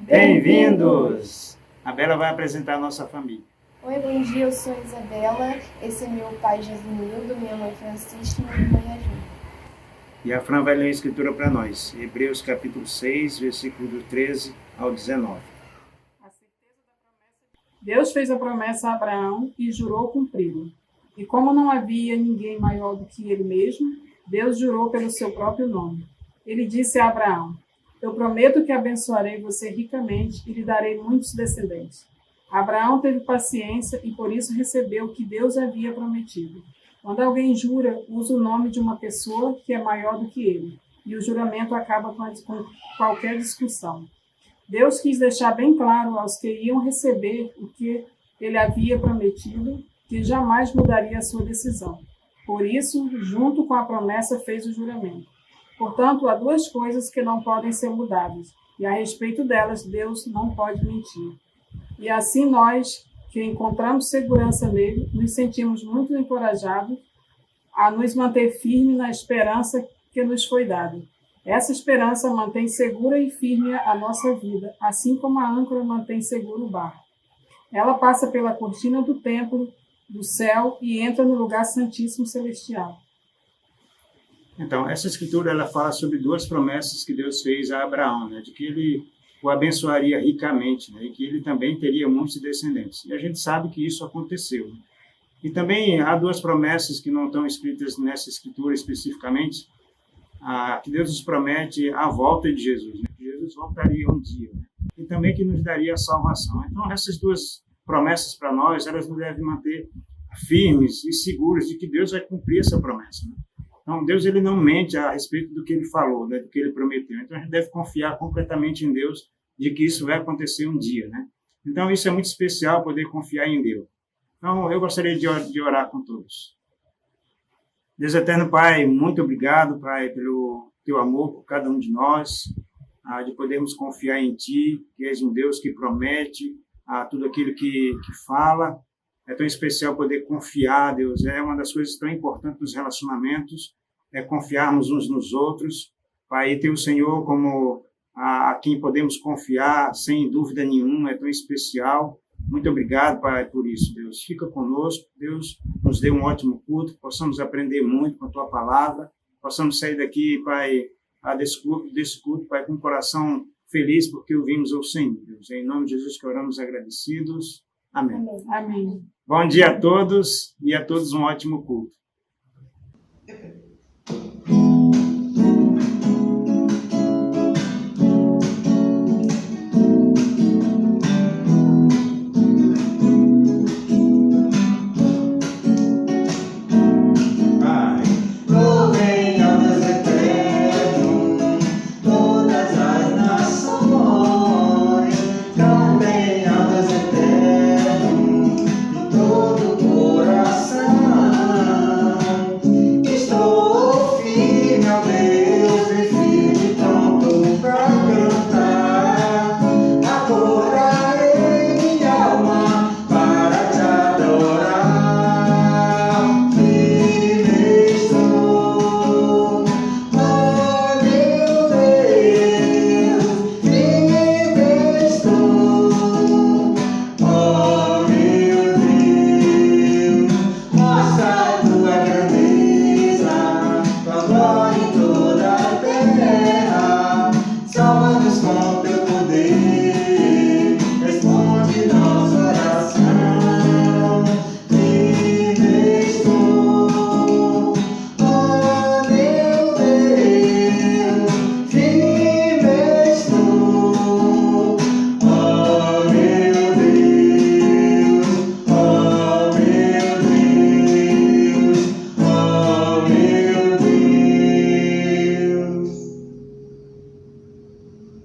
Bem-vindos! A Bela vai apresentar a nossa família. Oi, bom dia, eu sou Isabela, esse é meu pai Jesuildo, minha mãe Francisca e minha irmã Yasmin. E a Fran vai ler a escritura para nós, Hebreus capítulo 6, versículo do 13 ao 19. Deus fez a promessa a Abraão e jurou cumpri-la. E como não havia ninguém maior do que ele mesmo, Deus jurou pelo seu próprio nome. Ele disse a Abraão: eu prometo que abençoarei você ricamente e lhe darei muitos descendentes. Abraão teve paciência e por isso recebeu o que Deus havia prometido. Quando alguém jura, usa o nome de uma pessoa que é maior do que ele, e o juramento acaba com qualquer discussão. Deus quis deixar bem claro aos que iam receber o que ele havia prometido, que jamais mudaria a sua decisão. Por isso, junto com a promessa, fez o juramento. Portanto, há duas coisas que não podem ser mudadas, e a respeito delas, Deus não pode mentir. E assim nós, que encontramos segurança nele, nos sentimos muito encorajados a nos manter firmes na esperança que nos foi dada. Essa esperança mantém segura e firme a nossa vida, assim como a âncora mantém seguro o barco. Ela passa pela cortina do templo, do céu, e entra no lugar santíssimo celestial. Então, essa escritura ela fala sobre duas promessas que Deus fez a Abraão, né, de que ele o abençoaria ricamente, né, e que ele também teria muitos descendentes. E a gente sabe que isso aconteceu. Né? E também há duas promessas que não estão escritas nessa escritura especificamente, que Deus nos promete a volta de Jesus, né? Que Jesus voltaria um dia, né? E também que nos daria a salvação. Então, essas duas promessas para nós, elas nos devem manter firmes e seguros de que Deus vai cumprir essa promessa. Né? Então, Deus ele não mente a respeito do que ele falou, né? Do que ele prometeu. Então, a gente deve confiar completamente em Deus de que isso vai acontecer um dia. Né? Então, isso é muito especial, poder confiar em Deus. Então, eu gostaria de orar com todos. Deus eterno Pai, muito obrigado, Pai, pelo teu amor por cada um de nós, de podermos confiar em Ti, que és um Deus que promete tudo aquilo que fala. É tão especial poder confiar, Deus, é uma das coisas tão importantes nos relacionamentos, é confiarmos uns nos outros. Pai, ter o Senhor como a quem podemos confiar, sem dúvida nenhuma, é tão especial. Muito obrigado, Pai, por isso, Deus. Fica conosco, Deus, nos dê um ótimo culto, possamos aprender muito com a Tua palavra, possamos sair daqui, Pai, desse culto, Pai, com o coração feliz, porque ouvimos ao Senhor, Deus. Em nome de Jesus que oramos agradecidos. Amém. Amém. Bom dia a todos e a todos um ótimo culto.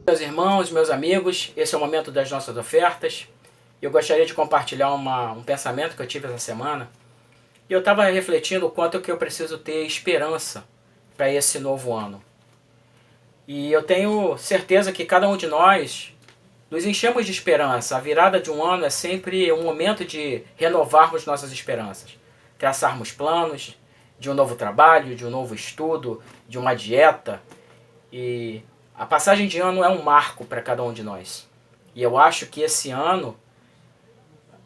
Meus irmãos, meus amigos, esse é o momento das nossas ofertas. Eu gostaria de compartilhar um pensamento que eu tive essa semana. E eu estava refletindo o quanto que eu preciso ter esperança para esse novo ano. E eu tenho certeza que cada um de nós nos enchemos de esperança. A virada de um ano é sempre um momento de renovarmos nossas esperanças. Traçarmos planos de um novo trabalho, de um novo estudo, de uma dieta. E a passagem de ano é um marco para cada um de nós. E eu acho que esse ano,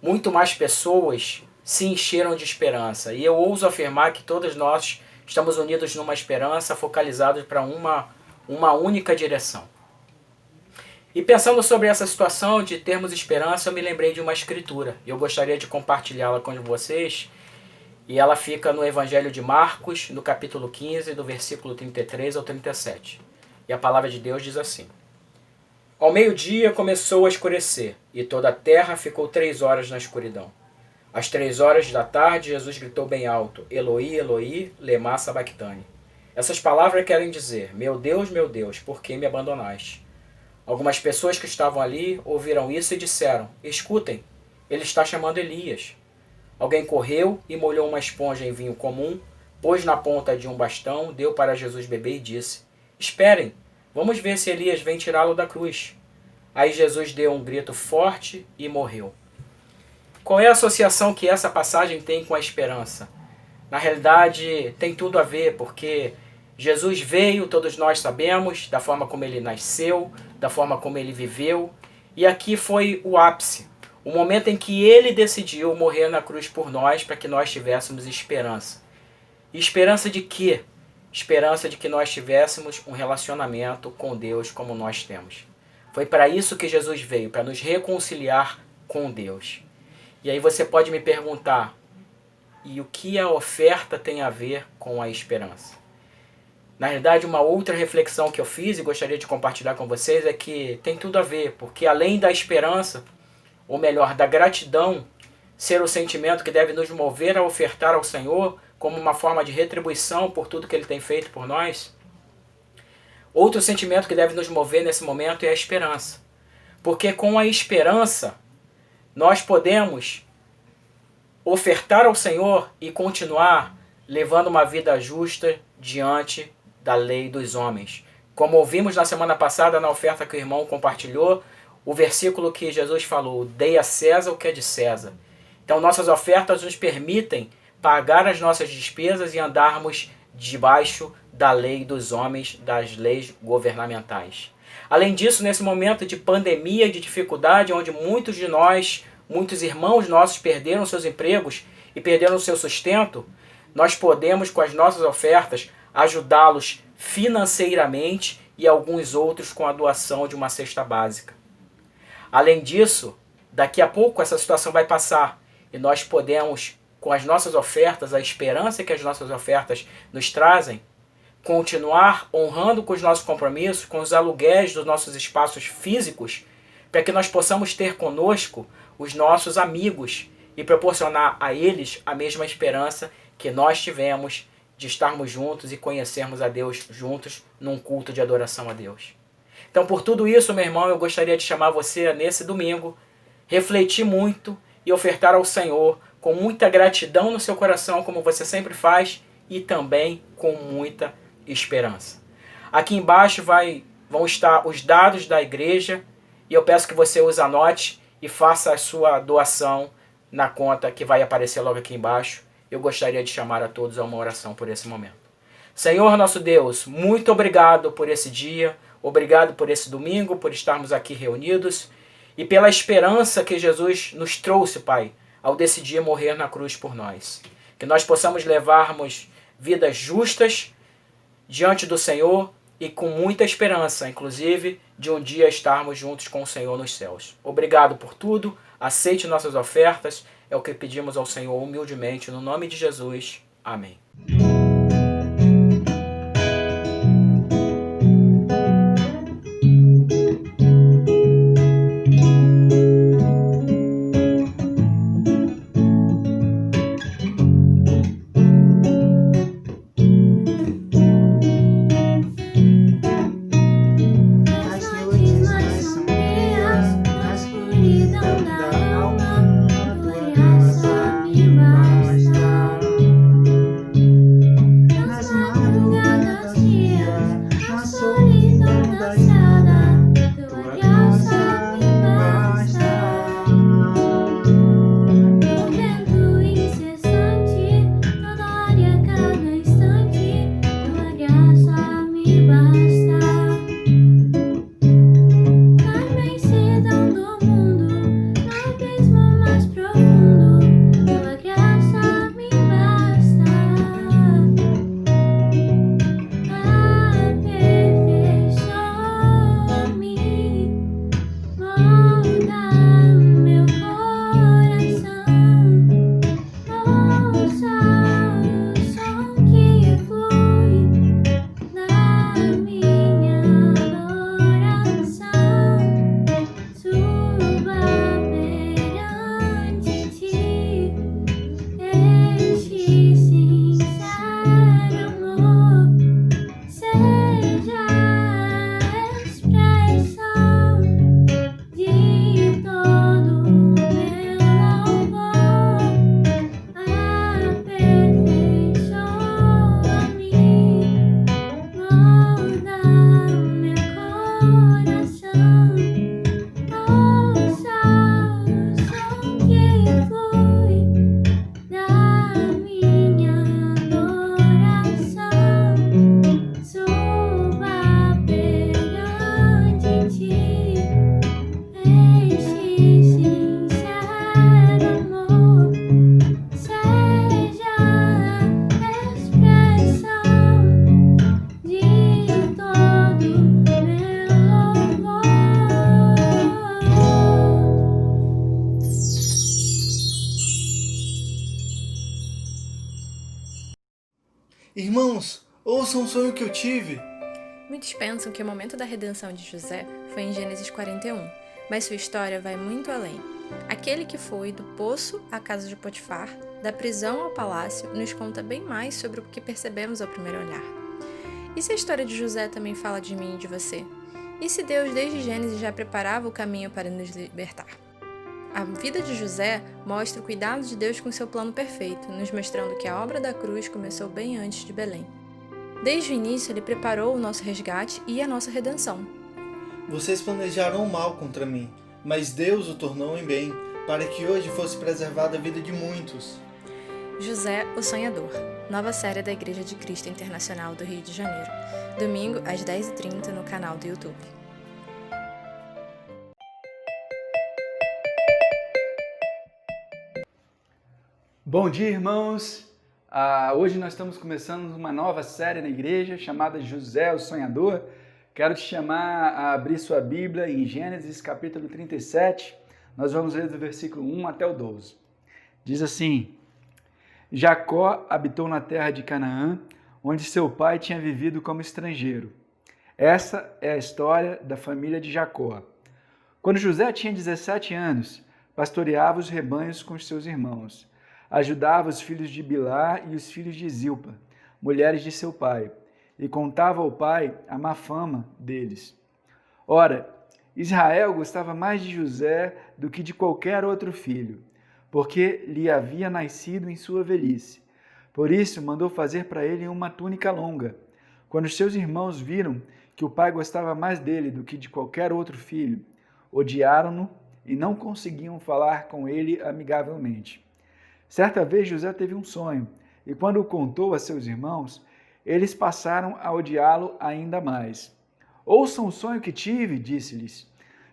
muito mais pessoas se encheram de esperança. E eu ouso afirmar que todos nós estamos unidos numa esperança, focalizados para uma única direção. E pensando sobre essa situação de termos esperança, eu me lembrei de uma escritura. E eu gostaria de compartilhá-la com vocês. E ela fica no Evangelho de Marcos, no capítulo 15, do versículo 33 ao 37. E a palavra de Deus diz assim: Ao meio-dia começou a escurecer, e toda a terra ficou 3 horas na escuridão. Às 3 horas da tarde, Jesus gritou bem alto: Eloi, Eloi, lema sabachthani. Essas palavras querem dizer: meu Deus, por que me abandonaste? Algumas pessoas que estavam ali ouviram isso e disseram: escutem, ele está chamando Elias. Alguém correu e molhou uma esponja em vinho comum, pôs na ponta de um bastão, deu para Jesus beber e disse: esperem, vamos ver se Elias vem tirá-lo da cruz. Aí Jesus deu um grito forte e morreu. Qual é a associação que essa passagem tem com a esperança? Na realidade, tem tudo a ver, porque Jesus veio, todos nós sabemos, da forma como ele nasceu, da forma como ele viveu, e aqui foi o ápice, o momento em que ele decidiu morrer na cruz por nós, para que nós tivéssemos esperança. E esperança de quê? Esperança de que nós tivéssemos um relacionamento com Deus como nós temos. Foi para isso que Jesus veio, para nos reconciliar com Deus. E aí você pode me perguntar, e o que a oferta tem a ver com a esperança? Na realidade, uma outra reflexão que eu fiz e gostaria de compartilhar com vocês é que tem tudo a ver, porque além da esperança, ou melhor, da gratidão, ser o sentimento que deve nos mover a ofertar ao Senhor como uma forma de retribuição por tudo que Ele tem feito por nós, outro sentimento que deve nos mover nesse momento é a esperança. Porque com a esperança, nós podemos ofertar ao Senhor e continuar levando uma vida justa diante da lei dos homens. Como ouvimos na semana passada na oferta que o irmão compartilhou, o versículo que Jesus falou: dei a César o que é de César. Então nossas ofertas nos permitem pagar as nossas despesas e andarmos debaixo da lei dos homens, das leis governamentais. Além disso, nesse momento de pandemia e de dificuldade, onde muitos de nós, muitos irmãos nossos perderam seus empregos e perderam seu sustento, nós podemos, com as nossas ofertas, ajudá-los financeiramente e alguns outros com a doação de uma cesta básica. Além disso, daqui a pouco essa situação vai passar e nós podemos, com as nossas ofertas, a esperança que as nossas ofertas nos trazem, continuar honrando com os nossos compromissos, com os aluguéis dos nossos espaços físicos, para que nós possamos ter conosco os nossos amigos e proporcionar a eles a mesma esperança que nós tivemos de estarmos juntos e conhecermos a Deus juntos num culto de adoração a Deus. Então, por tudo isso, meu irmão, eu gostaria de chamar você nesse domingo, refletir muito e ofertar ao Senhor com muita gratidão no seu coração, como você sempre faz, e também com muita esperança. Aqui embaixo vão estar os dados da igreja e eu peço que você os anote e faça a sua doação na conta que vai aparecer logo aqui embaixo. Eu gostaria de chamar a todos a uma oração por esse momento. Senhor nosso Deus, muito obrigado por esse dia, obrigado por esse domingo, por estarmos aqui reunidos e pela esperança que Jesus nos trouxe, Pai, ao decidir morrer na cruz por nós. Que nós possamos levarmos vidas justas diante do Senhor e com muita esperança, inclusive, de um dia estarmos juntos com o Senhor nos céus. Obrigado por tudo, aceite nossas ofertas, é o que pedimos ao Senhor humildemente, no nome de Jesus. Amém. ouça um sonho que eu tive. Muitos pensam que o momento da redenção de José foi em Gênesis 41, mas sua história vai muito além. Aquele que foi do poço à casa de Potifar, da prisão ao palácio, nos conta bem mais sobre o que percebemos ao primeiro olhar. E se a história de José também fala de mim e de você? E se Deus desde Gênesis já preparava o caminho para nos libertar? A vida de José mostra o cuidado de Deus com seu plano perfeito, nos mostrando que a obra da cruz começou bem antes de Belém. Desde o início, ele preparou o nosso resgate e a nossa redenção. Vocês planejaram o mal contra mim, mas Deus o tornou em bem, para que hoje fosse preservada a vida de muitos. José, o Sonhador, nova série da Igreja de Cristo Internacional do Rio de Janeiro. Domingo, às 10h30, no canal do YouTube. Bom dia, irmãos! Hoje nós estamos começando uma nova série na igreja chamada José, o Sonhador. Quero te chamar a abrir sua Bíblia em Gênesis capítulo 37. Nós vamos ler do versículo 1 até o 12. Diz assim: Jacó habitou na terra de Canaã, onde seu pai tinha vivido como estrangeiro. Essa é a história da família de Jacó. Quando José tinha 17 anos, pastoreava os rebanhos com os seus irmãos. Ajudava os filhos de Bilá e os filhos de Zilpa, mulheres de seu pai, e contava ao pai a má fama deles. Ora, Israel gostava mais de José do que de qualquer outro filho, porque lhe havia nascido em sua velhice. Por isso mandou fazer para ele uma túnica longa. Quando seus irmãos viram que o pai gostava mais dele do que de qualquer outro filho, odiaram-no e não conseguiam falar com ele amigavelmente. Certa vez José teve um sonho, e quando o contou a seus irmãos, eles passaram a odiá-lo ainda mais. Ouçam o sonho que tive, disse-lhes.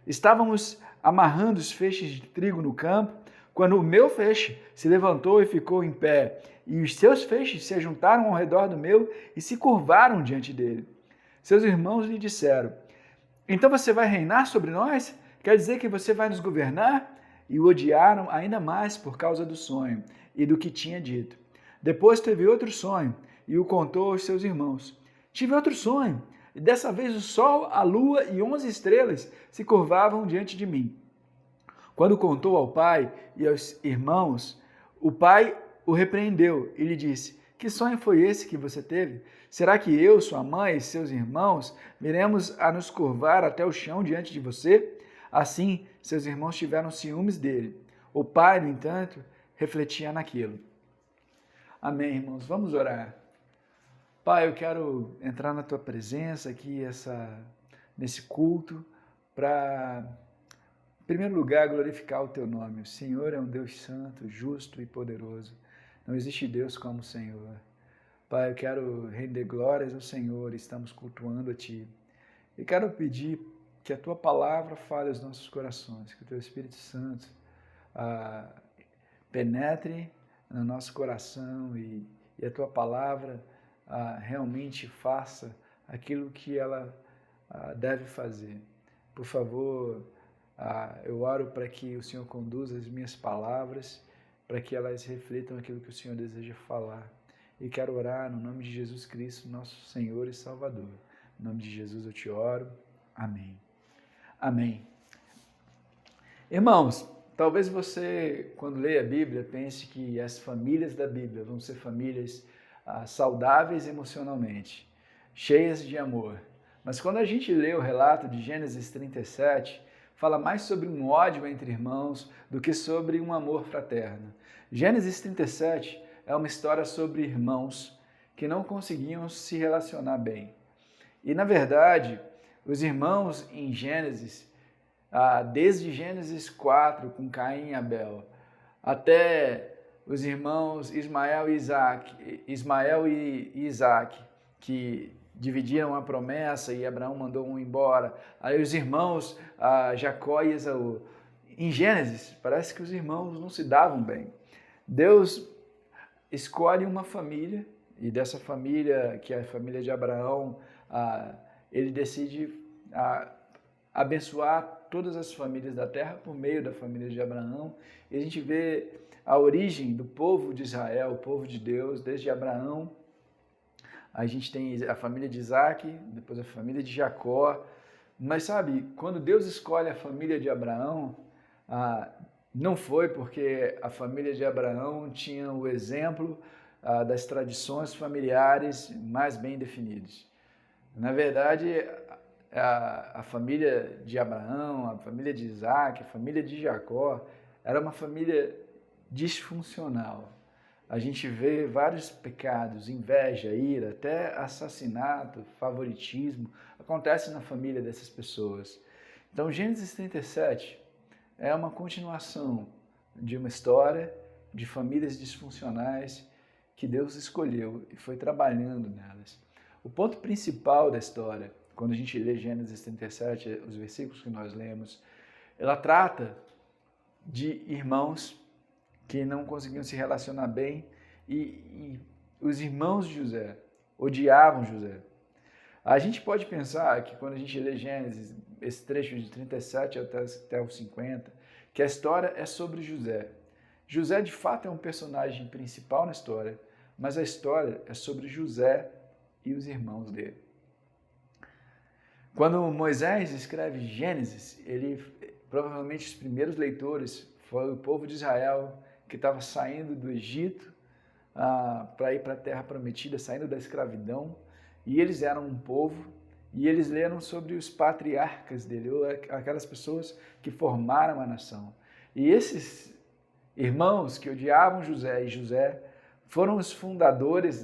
Estávamos amarrando os feixes de trigo no campo, quando o meu feixe se levantou e ficou em pé, e os seus feixes se ajuntaram ao redor do meu e se curvaram diante dele. Seus irmãos lhe disseram: Então você vai reinar sobre nós? Quer dizer que você vai nos governar? E o odiaram ainda mais por causa do sonho e do que tinha dito. Depois teve outro sonho e o contou aos seus irmãos. Tive outro sonho, e dessa vez o sol, a lua e 11 estrelas se curvavam diante de mim. Quando contou ao pai e aos irmãos, o pai o repreendeu e lhe disse: Que sonho foi esse que você teve? Será que eu, sua mãe e seus irmãos viremos a nos curvar até o chão diante de você? Assim, seus irmãos tiveram ciúmes dele. O pai, no entanto, refletia naquilo. Amém, irmãos. Vamos orar. Pai, eu quero entrar na tua presença aqui nesse culto para, em primeiro lugar, glorificar o teu nome. O Senhor é um Deus santo, justo e poderoso. Não existe Deus como o Senhor. Pai, eu quero render glórias ao Senhor. Estamos cultuando a Ti. E quero pedir que a Tua palavra fale aos nossos corações, que o Teu Espírito Santo penetre no nosso coração e a Tua palavra realmente faça aquilo que ela deve fazer. Por favor, eu oro para que o Senhor conduza as minhas palavras, para que elas reflitam aquilo que o Senhor deseja falar. E quero orar no nome de Jesus Cristo, nosso Senhor e Salvador. Em nome de Jesus eu te oro. Amém. Amém. Irmãos, talvez você, quando lê a Bíblia, pense que as famílias da Bíblia vão ser famílias saudáveis emocionalmente, cheias de amor. Mas quando a gente lê o relato de Gênesis 37, fala mais sobre um ódio entre irmãos do que sobre um amor fraterno. Gênesis 37 é uma história sobre irmãos que não conseguiam se relacionar bem. E, na verdade, os irmãos em Gênesis, desde Gênesis 4, com Caim e Abel, até os irmãos Ismael e Isaac, que dividiram a promessa e Abraão mandou um embora. Aí os irmãos Jacó e Esaú. Em Gênesis, parece que os irmãos não se davam bem. Deus escolhe uma família, e dessa família, que é a família de Abraão, ele decide abençoar todas as famílias da terra por meio da família de Abraão. E a gente vê a origem do povo de Israel, o povo de Deus, desde Abraão a gente tem a família de Isaac, depois a família de Jacó. Mas sabe, quando Deus escolhe a família de Abraão, não foi porque a família de Abraão tinha o exemplo das tradições familiares mais bem definidos. Na verdade, a família de Abraão, a família de Isaac, a família de Jacó, era uma família disfuncional. A gente vê vários pecados, inveja, ira, até assassinato, favoritismo, acontece na família dessas pessoas. Então, Gênesis 37 é uma continuação de uma história de famílias disfuncionais que Deus escolheu e foi trabalhando nelas. O ponto principal da história, quando a gente lê Gênesis 37, os versículos que nós lemos, ela trata de irmãos que não conseguiam se relacionar bem e os irmãos de José odiavam José. A gente pode pensar que quando a gente lê Gênesis, esse trecho de 37 até o 50, que a história é sobre José. José, de fato, é um personagem principal na história, mas a história é sobre José e os irmãos dele. Quando Moisés escreve Gênesis, provavelmente os primeiros leitores foi o povo de Israel que estava saindo do Egito para ir para a Terra Prometida, saindo da escravidão, e eles eram um povo, e eles leram sobre os patriarcas dele, ou aquelas pessoas que formaram a nação. E esses irmãos que odiavam José e José foram os fundadores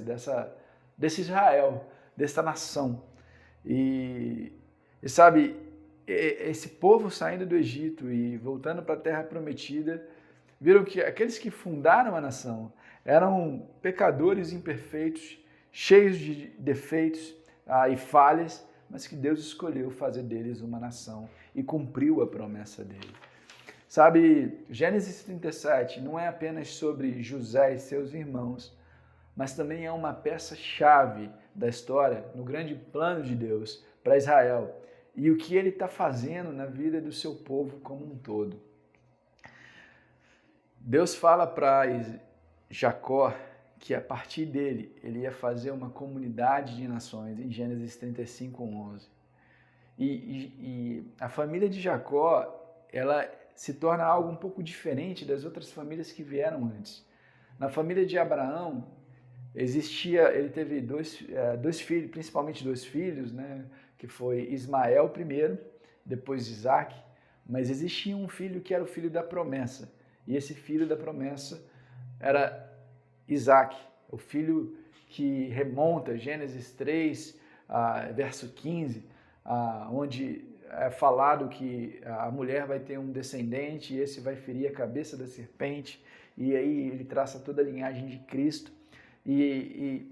desse Israel, dessa nação. E sabe, esse povo saindo do Egito e voltando para a Terra Prometida, viram que aqueles que fundaram a nação eram pecadores imperfeitos, cheios de defeitos e falhas, mas que Deus escolheu fazer deles uma nação e cumpriu a promessa dele. Sabe, Gênesis 37 não é apenas sobre José e seus irmãos, mas também é uma peça-chave da história, no grande plano de Deus para Israel e o que ele está fazendo na vida do seu povo como um todo. Deus fala para Jacó que a partir dele ele ia fazer uma comunidade de nações, em Gênesis 35:11. E a família de Jacó, ela se torna algo um pouco diferente das outras famílias que vieram antes. Na família de Abraão, ele teve dois filhos, principalmente dois filhos, né, que foi Ismael primeiro, depois Isaac, mas existia um filho que era o filho da promessa, e esse filho da promessa era Isaac, o filho que remonta Gênesis 3, verso 15, onde é falado que a mulher vai ter um descendente e esse vai ferir a cabeça da serpente, e aí ele traça toda a linhagem de Cristo, e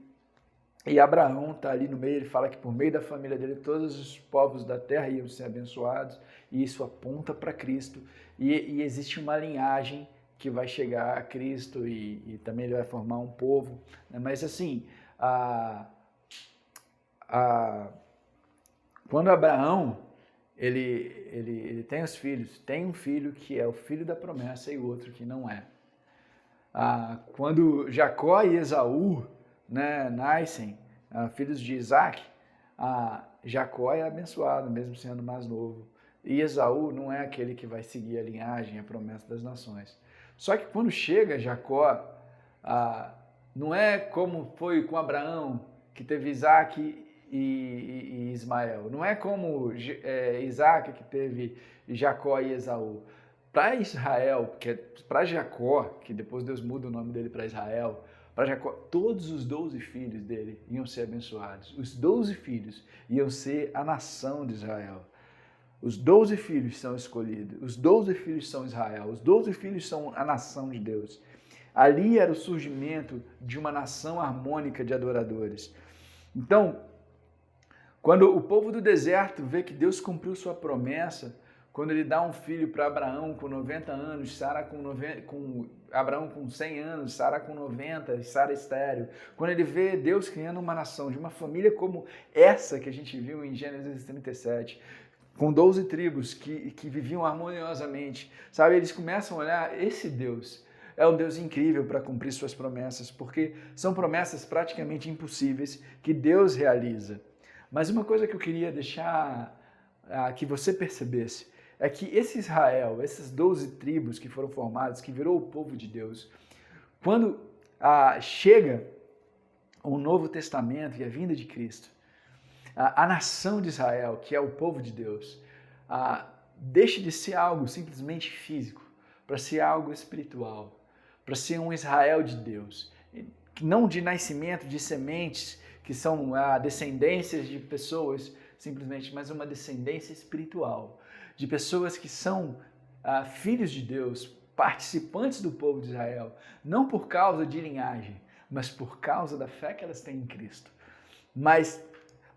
Abraão está ali no meio, ele fala que por meio da família dele todos os povos da terra iam ser abençoados, e isso aponta para Cristo, e existe uma linhagem que vai chegar a Cristo e também ele vai formar um povo, né? Mas assim, quando Abraão ele tem os filhos, tem um filho que é o filho da promessa e o outro que não é. Quando Jacó e Esaú, né, nascem, filhos de Isaac, Jacó é abençoado, mesmo sendo mais novo. E Esaú não é aquele que vai seguir a linhagem, a promessa das nações. Só que quando chega Jacó, não é como foi com Abraão, que teve Isaac e Ismael. Não é como Isaac, que teve Jacó e Esaú. Para Israel, para Jacó, que depois Deus muda o nome dele para Israel, para Jacó, todos os 12 filhos dele iam ser abençoados. Os 12 filhos iam ser a nação de Israel. Os 12 filhos são escolhidos, os 12 filhos são Israel, os 12 filhos são a nação de Deus. Ali era o surgimento de uma nação harmônica de adoradores. Então, quando o povo do deserto vê que Deus cumpriu sua promessa, quando ele dá um filho para Abraão com 90 anos, Abraão com 100 anos, Sara com 90, e Sara estéril. Quando ele vê Deus criando uma nação, de uma família como essa que a gente viu em Gênesis 37, com 12 tribos que viviam harmoniosamente, sabe? Eles começam a olhar, esse Deus, é um Deus incrível para cumprir suas promessas, porque são promessas praticamente impossíveis que Deus realiza. Mas uma coisa que eu queria deixar que você percebesse é que esse Israel, essas 12 tribos que foram formadas, que virou o povo de Deus, quando chega o Novo Testamento e a vinda de Cristo, a nação de Israel, que é o povo de Deus, deixa de ser algo simplesmente físico para ser algo espiritual, para ser um Israel de Deus, não de nascimento de sementes que são descendências de pessoas simplesmente, mas uma descendência espiritual, de pessoas que são filhos de Deus, participantes do povo de Israel, não por causa de linhagem, mas por causa da fé que elas têm em Cristo. Mas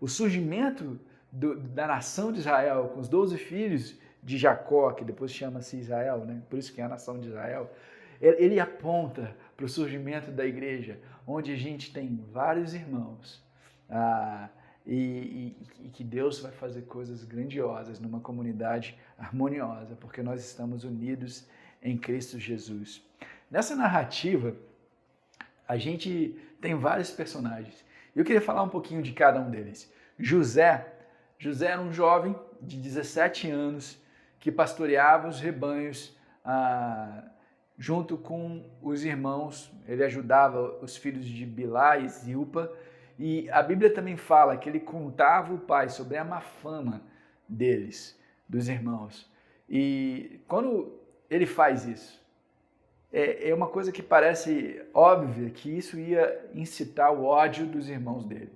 o surgimento da nação de Israel, com os 12 filhos de Jacó, que depois chama-se Israel, né? Por isso que é a nação de Israel, ele aponta para o surgimento da igreja, onde a gente tem vários irmãos, e que Deus vai fazer coisas grandiosas numa comunidade harmoniosa, porque nós estamos unidos em Cristo Jesus. Nessa narrativa, a gente tem vários personagens. Eu queria falar um pouquinho de cada um deles. José era um jovem de 17 anos que pastoreava os rebanhos junto com os irmãos. Ele ajudava os filhos de Bilá e Zilpa. E a Bíblia também fala que ele contava ao pai sobre a má fama deles, dos irmãos. E quando ele faz isso, é uma coisa que parece óbvia, que isso ia incitar o ódio dos irmãos dele.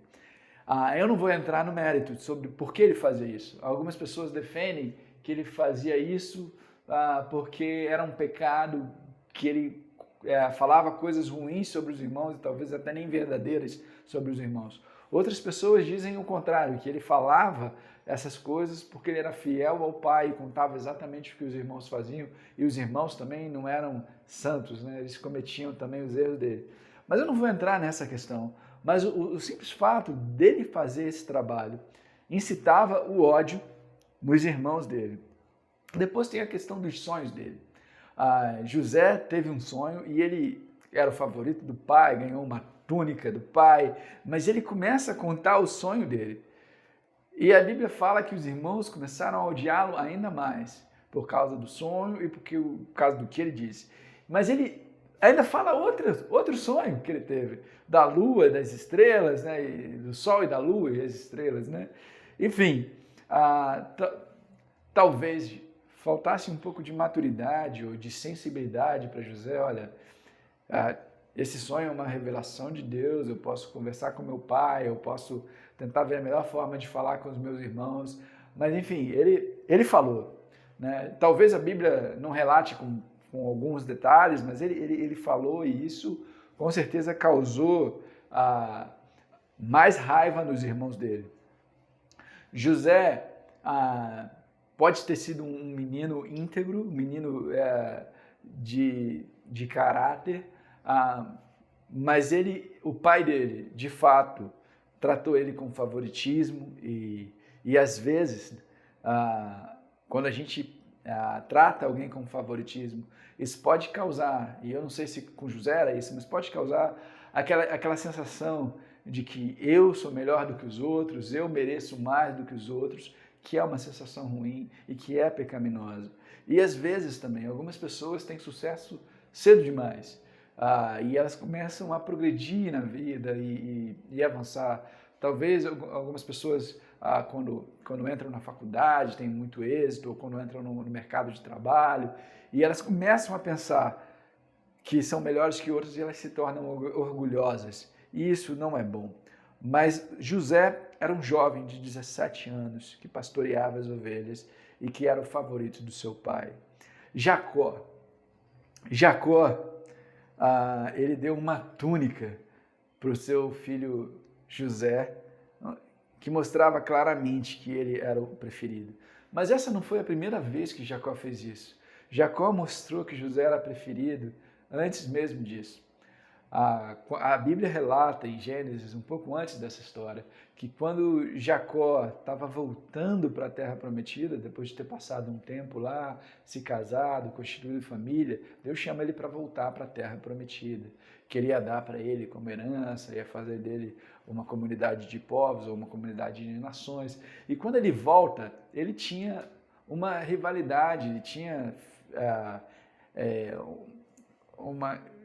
Eu não vou entrar no mérito sobre por que ele fazia isso. Algumas pessoas defendem que ele fazia isso porque era um pecado, que ele falava coisas ruins sobre os irmãos e talvez até nem verdadeiras sobre os irmãos. Outras pessoas dizem o contrário, que ele falava essas coisas porque ele era fiel ao pai e contava exatamente o que os irmãos faziam, e os irmãos também não eram santos, né? Eles cometiam também os erros dele. Mas eu não vou entrar nessa questão, mas o simples fato dele fazer esse trabalho incitava o ódio nos irmãos dele. Depois tem a questão dos sonhos dele. José teve um sonho e ele era o favorito do pai, ganhou uma túnica do pai, mas ele começa a contar o sonho dele. E a Bíblia fala que os irmãos começaram a odiá-lo ainda mais por causa do sonho e por causa do que ele disse. Mas ele ainda fala outro sonho que ele teve, da lua, das estrelas, né? Do sol e da lua e as estrelas, né? Enfim, talvez faltasse um pouco de maturidade ou de sensibilidade para José. Olha, esse sonho é uma revelação de Deus, eu posso conversar com meu pai, eu posso tentar ver a melhor forma de falar com os meus irmãos, mas enfim, ele falou, né? Talvez a Bíblia não relate com alguns detalhes, mas ele falou, e isso com certeza causou mais raiva nos irmãos dele. José pode ter sido um menino íntegro, um menino de caráter, mas o pai dele, de fato, tratou ele com favoritismo e às vezes, quando a gente trata alguém com favoritismo, isso pode causar, e eu não sei se com José era isso, mas pode causar aquela sensação de que eu sou melhor do que os outros, eu mereço mais do que os outros, que é uma sensação ruim e que é pecaminosa. E às vezes também, algumas pessoas têm sucesso cedo demais, e elas começam a progredir na vida e avançar. Talvez algumas pessoas, quando entram na faculdade, têm muito êxito, ou quando entram no mercado de trabalho, e elas começam a pensar que são melhores que outros e elas se tornam orgulhosas. E isso não é bom. Mas José era um jovem de 17 anos que pastoreava as ovelhas e que era o favorito do seu pai. Jacó, ele deu uma túnica para o seu filho José, que mostrava claramente que ele era o preferido. Mas essa não foi a primeira vez que Jacó fez isso. Jacó mostrou que José era preferido antes mesmo disso. A Bíblia relata em Gênesis, um pouco antes dessa história, que quando Jacó estava voltando para a Terra Prometida, depois de ter passado um tempo lá, se casado, constituído família, Deus chama ele para voltar para a Terra Prometida. Queria dar para ele como herança, ia fazer dele uma comunidade de povos ou uma comunidade de nações. E quando ele volta, ele tinha uma rivalidade, ele tinha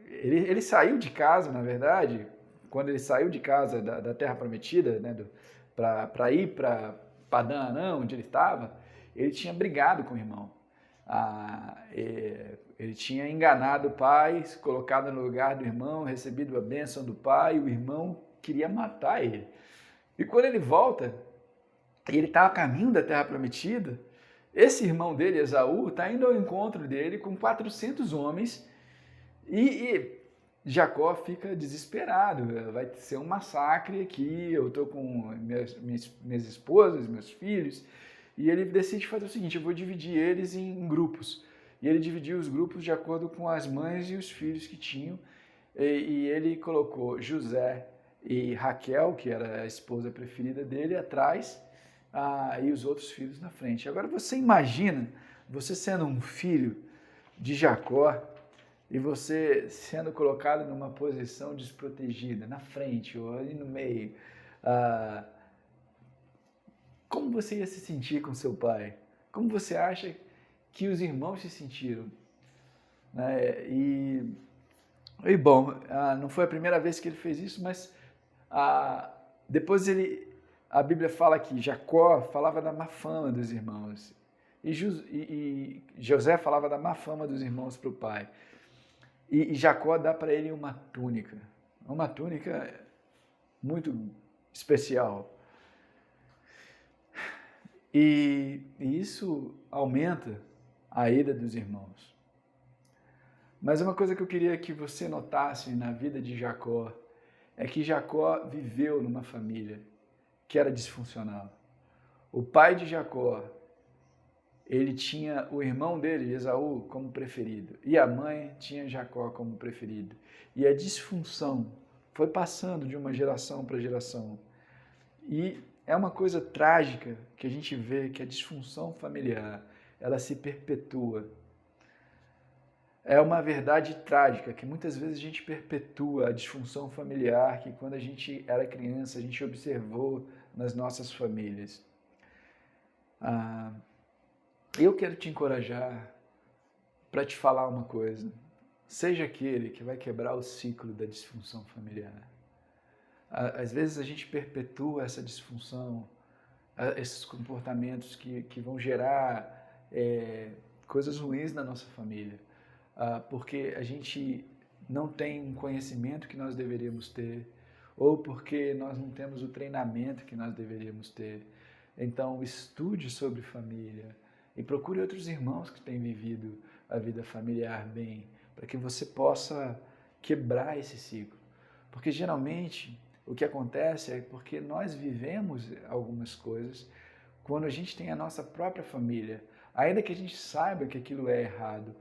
Ele saiu de casa, na verdade, quando ele saiu de casa da Terra Prometida, né, para ir para Padã Arã, onde ele estava, ele tinha brigado com o irmão. Ele tinha enganado o pai, se colocado no lugar do irmão, recebido a bênção do pai, e o irmão queria matar ele. E quando ele volta, e ele está a caminho da Terra Prometida, esse irmão dele, Esaú, está indo ao encontro dele com 400 homens, e Jacó fica desesperado, vai ser um massacre aqui, eu estou com minhas esposas, meus filhos, e ele decide fazer o seguinte, eu vou dividir eles em grupos. E ele dividiu os grupos de acordo com as mães e os filhos que tinham, e ele colocou José e Raquel, que era a esposa preferida dele, atrás, e os outros filhos na frente. Agora você imagina, você sendo um filho de Jacó, e você sendo colocado numa posição desprotegida, na frente ou ali no meio, como você ia se sentir com seu pai? Como você acha que os irmãos se sentiram? E bom, não foi a primeira vez que ele fez isso, mas depois a Bíblia fala que Jacó falava da má fama dos irmãos, e José falava da má fama dos irmãos para o pai. E Jacó dá para ele uma túnica muito especial. E isso aumenta a ira dos irmãos. Mas uma coisa que eu queria que você notasse na vida de Jacó é que Jacó viveu numa família que era disfuncional. O pai de Jacó, ele tinha o irmão dele, Esaú, como preferido. E a mãe tinha Jacó como preferido. E a disfunção foi passando de uma geração para geração. E é uma coisa trágica que a gente vê que a disfunção familiar, ela se perpetua. É uma verdade trágica que muitas vezes a gente perpetua a disfunção familiar que quando a gente era criança a gente observou nas nossas famílias. Eu quero te encorajar para te falar uma coisa. Seja aquele que vai quebrar o ciclo da disfunção familiar. Às vezes a gente perpetua essa disfunção, esses comportamentos que vão gerar coisas ruins na nossa família, porque a gente não tem um conhecimento que nós deveríamos ter, ou porque nós não temos o treinamento que nós deveríamos ter. Então, estude sobre família e procure outros irmãos que têm vivido a vida familiar bem, para que você possa quebrar esse ciclo. Porque geralmente o que acontece é porque nós vivemos algumas coisas quando a gente tem a nossa própria família, ainda que a gente saiba que aquilo é errado,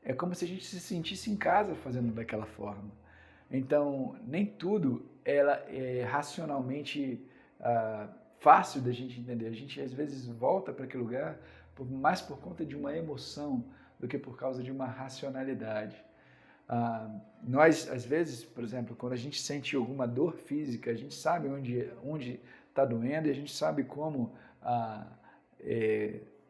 é como se a gente se sentisse em casa fazendo daquela forma. Então, nem tudo é racionalmente fácil da gente entender. A gente às vezes volta para aquele lugar mais por conta de uma emoção do que por causa de uma racionalidade. Nós, às vezes, por exemplo, quando a gente sente alguma dor física, a gente sabe onde está doendo e a gente sabe como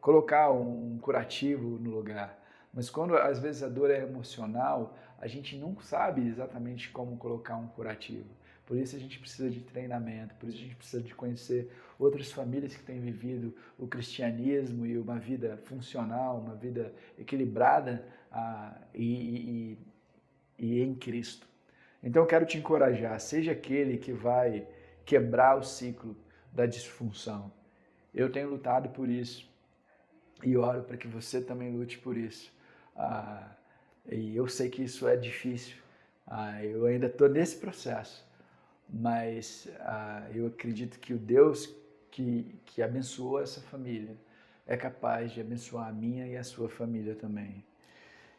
colocar um curativo no lugar. Mas quando, às vezes, a dor é emocional, a gente não sabe exatamente como colocar um curativo. Por isso a gente precisa de treinamento, por isso a gente precisa de conhecer outras famílias que têm vivido o cristianismo e uma vida funcional, uma vida equilibrada e em Cristo. Então eu quero te encorajar, seja aquele que vai quebrar o ciclo da disfunção. Eu tenho lutado por isso e oro para que você também lute por isso. E eu sei que isso é difícil, eu ainda estou nesse processo, mas eu acredito que o Deus que abençoou essa família é capaz de abençoar a minha e a sua família também.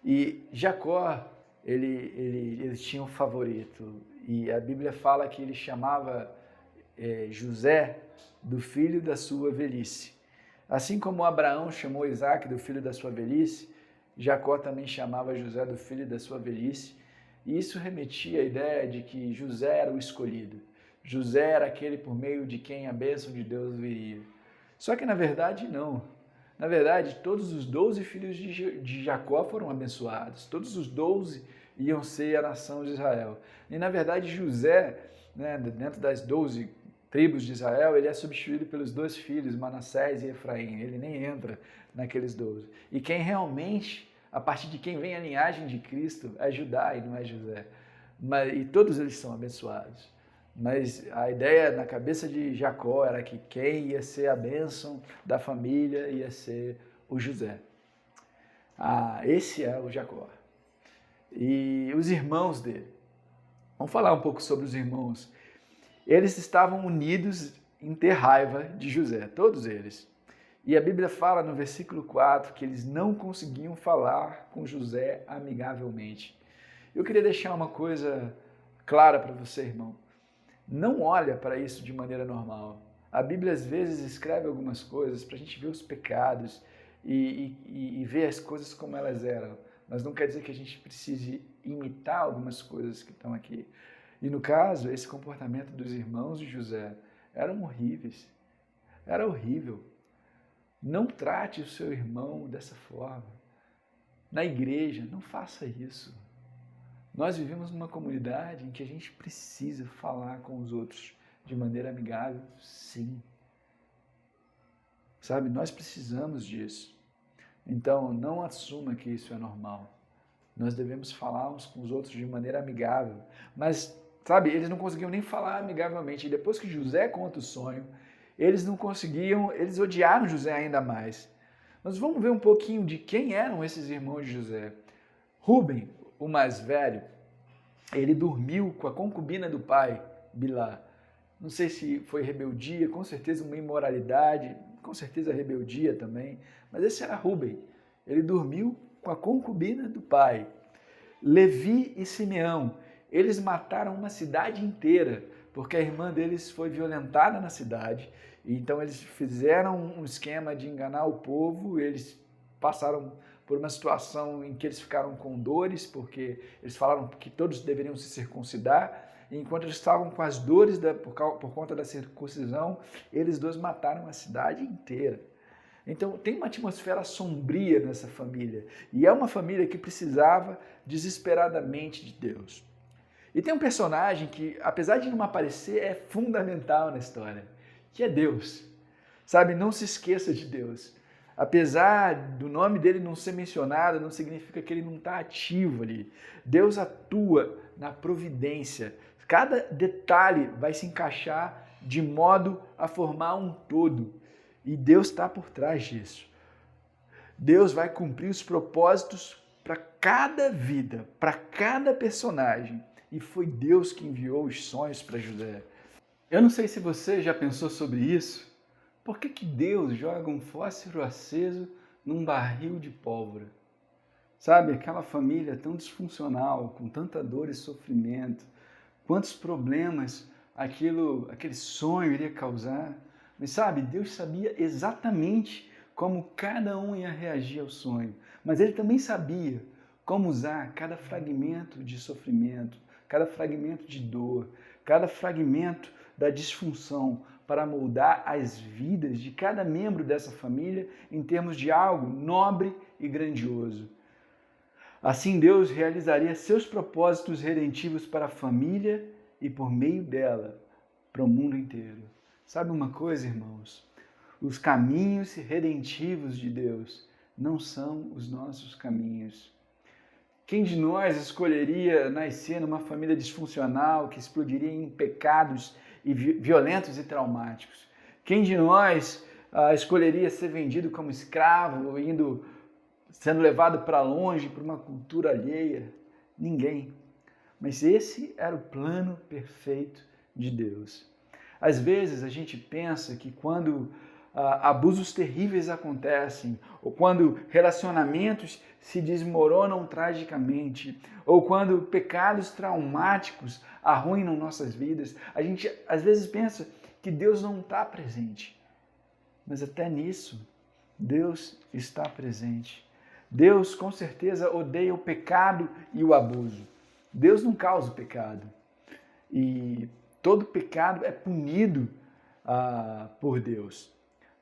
E Jacó, Eles tinham um favorito. E a Bíblia fala que ele chamava José do filho da sua velhice. Assim como Abraão chamou Isaac do filho da sua velhice, Jacó também chamava José do filho da sua velhice. E isso remetia à ideia de que José era o escolhido. José era aquele por meio de quem a bênção de Deus viria. Só que na verdade não. Na verdade, todos os 12 filhos de Jacó foram abençoados. Todos os 12 iam ser a nação de Israel. E na verdade José, dentro das 12 tribos de Israel, ele é substituído pelos 2 filhos, Manassés e Efraim. Ele nem entra naqueles 12. E quem realmente, a partir de quem vem a linhagem de Cristo, é Judá e não é José. E todos eles são abençoados. Mas a ideia na cabeça de Jacó era que quem ia ser a bênção da família ia ser o José. Esse é o Jacó. E os irmãos dele. Vamos falar um pouco sobre os irmãos. Eles estavam unidos em ter raiva de José, todos eles. E a Bíblia fala no versículo 4 que eles não conseguiam falar com José amigavelmente. Eu queria deixar uma coisa clara para você, irmão. Não olha para isso de maneira normal. A Bíblia às vezes escreve algumas coisas para a gente ver os pecados e ver as coisas como elas eram. Mas não quer dizer que a gente precise imitar algumas coisas que estão aqui. E no caso, esse comportamento dos irmãos de José eram horríveis. Era horrível. Não trate o seu irmão dessa forma. Na igreja, não faça isso. Nós vivemos numa comunidade em que a gente precisa falar com os outros de maneira amigável, sim. Sabe, nós precisamos disso. Então, não assuma que isso é normal. Nós devemos falar uns com os outros de maneira amigável. Mas, sabe, eles não conseguiam nem falar amigavelmente. E depois que José conta o sonho, eles não conseguiam, eles odiaram José ainda mais. Mas vamos ver um pouquinho de quem eram esses irmãos de José. Rúben, o mais velho, ele dormiu com a concubina do pai, Bilhá. Não sei se foi rebeldia, com certeza uma imoralidade, com certeza rebeldia também, mas esse era Rúben. Ele dormiu com a concubina do pai. Levi e Simeão, eles mataram uma cidade inteira, porque a irmã deles foi violentada na cidade, e então eles fizeram um esquema de enganar o povo, eles passaram por uma situação em que eles ficaram com dores, porque eles falaram que todos deveriam se circuncidar, e enquanto eles estavam com as dores por conta da circuncisão, eles dois mataram a cidade inteira. Então tem uma atmosfera sombria nessa família, e é uma família que precisava desesperadamente de Deus. E tem um personagem que, apesar de não aparecer, é fundamental na história, que é Deus. Sabe, não se esqueça de Deus. Apesar do nome dele não ser mencionado, não significa que ele não está ativo ali. Deus atua na providência. Cada detalhe vai se encaixar de modo a formar um todo. E Deus está por trás disso. Deus vai cumprir os propósitos para cada vida, para cada personagem. E foi Deus que enviou os sonhos para José. Eu não sei se você já pensou sobre isso. Por que Deus joga um fósforo aceso num barril de pólvora? Sabe, aquela família tão disfuncional, com tanta dor e sofrimento, quantos problemas aquele sonho iria causar. Mas sabe, Deus sabia exatamente como cada um ia reagir ao sonho. Mas Ele também sabia como usar cada fragmento de sofrimento, cada fragmento de dor, cada fragmento da disfunção para moldar as vidas de cada membro dessa família em termos de algo nobre e grandioso. Assim, Deus realizaria seus propósitos redentivos para a família e, por meio dela, para o mundo inteiro. Sabe uma coisa, irmãos? Os caminhos redentivos de Deus não são os nossos caminhos. Quem de nós escolheria nascer numa família disfuncional que explodiria em pecados violentos e traumáticos? Quem de nós escolheria ser vendido como escravo, sendo levado para longe, para uma cultura alheia? Ninguém. Mas esse era o plano perfeito de Deus. Às vezes a gente pensa que quando abusos terríveis acontecem, ou quando relacionamentos se desmoronam tragicamente, ou quando pecados traumáticos arruinam nossas vidas, a gente às vezes pensa que Deus não está presente. Mas até nisso, Deus está presente. Deus, com certeza, odeia o pecado e o abuso. Deus não causa o pecado. E todo pecado é punido por Deus.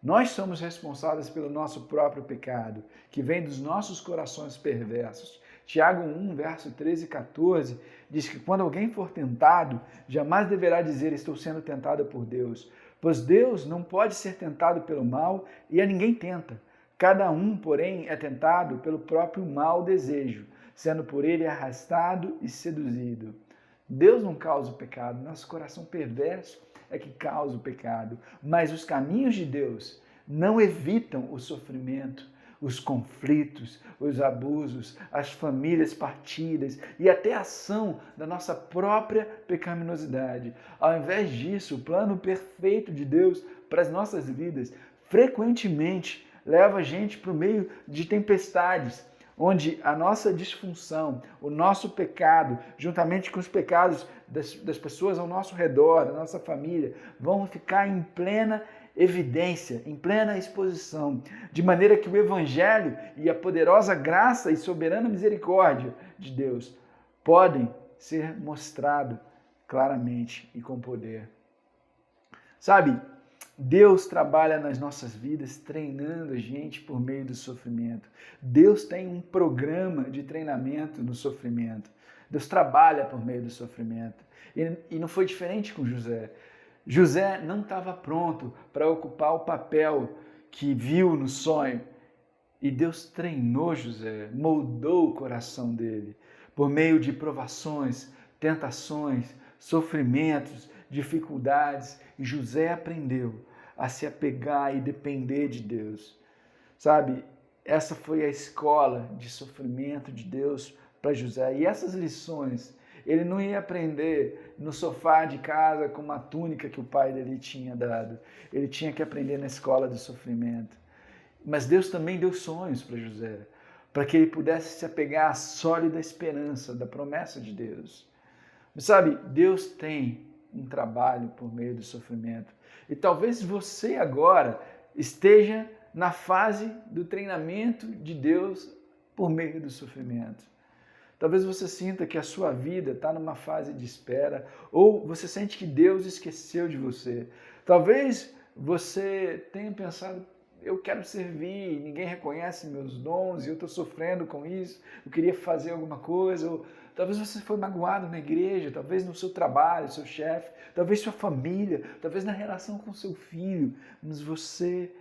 Nós somos responsáveis pelo nosso próprio pecado, que vem dos nossos corações perversos. Tiago 1, verso 13 e 14, diz que quando alguém for tentado, jamais deverá dizer: estou sendo tentado por Deus. Pois Deus não pode ser tentado pelo mal e a ninguém tenta. Cada um, porém, é tentado pelo próprio mau desejo, sendo por ele arrastado e seduzido. Deus não causa o pecado, nosso coração perverso é que causa o pecado. Mas os caminhos de Deus não evitam o sofrimento, os conflitos, os abusos, as famílias partidas e até a ação da nossa própria pecaminosidade. Ao invés disso, o plano perfeito de Deus para as nossas vidas frequentemente leva a gente para o meio de tempestades, onde a nossa disfunção, o nosso pecado, juntamente com os pecados das pessoas ao nosso redor, da nossa família, vão ficar em plena evidência, em plena exposição, de maneira que o Evangelho e a poderosa graça e soberana misericórdia de Deus podem ser mostrados claramente e com poder. Sabe, Deus trabalha nas nossas vidas treinando a gente por meio do sofrimento. Deus tem um programa de treinamento no sofrimento. Deus trabalha por meio do sofrimento. E não foi diferente com José. José não estava pronto para ocupar o papel que viu no sonho. E Deus treinou José, moldou o coração dele por meio de provações, tentações, sofrimentos, dificuldades. E José aprendeu a se apegar e depender de Deus. Sabe, essa foi a escola de sofrimento de Deus para José. E essas lições ele não ia aprender no sofá de casa com uma túnica que o pai dele tinha dado. Ele tinha que aprender na escola do sofrimento. Mas Deus também deu sonhos para José, para que ele pudesse se apegar à sólida esperança da promessa de Deus. Mas sabe, Deus tem um trabalho por meio do sofrimento. E talvez você agora esteja na fase do treinamento de Deus por meio do sofrimento. Talvez você sinta que a sua vida está numa fase de espera, ou você sente que Deus esqueceu de você. Talvez você tenha pensado: eu quero servir, ninguém reconhece meus dons e eu estou sofrendo com isso, eu queria fazer alguma coisa. Ou talvez você foi magoado na igreja, talvez no seu trabalho, seu chefe, talvez sua família, talvez na relação com seu filho, mas você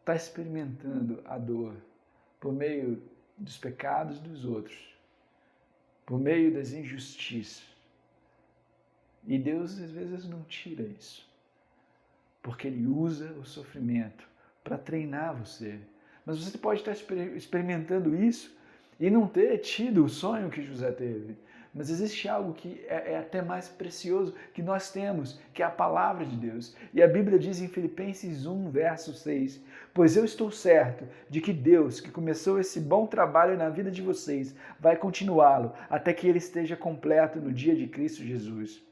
está experimentando a dor por meio dos pecados dos outros, por meio das injustiças. E Deus às vezes não tira isso, porque Ele usa o sofrimento para treinar você. Mas você pode estar experimentando isso e não ter tido o sonho que José teve. Mas existe algo que é até mais precioso que nós temos, que é a palavra de Deus. E a Bíblia diz em Filipenses 1, verso 6, pois eu estou certo de que Deus, que começou esse bom trabalho na vida de vocês, vai continuá-lo até que ele esteja completo no dia de Cristo Jesus.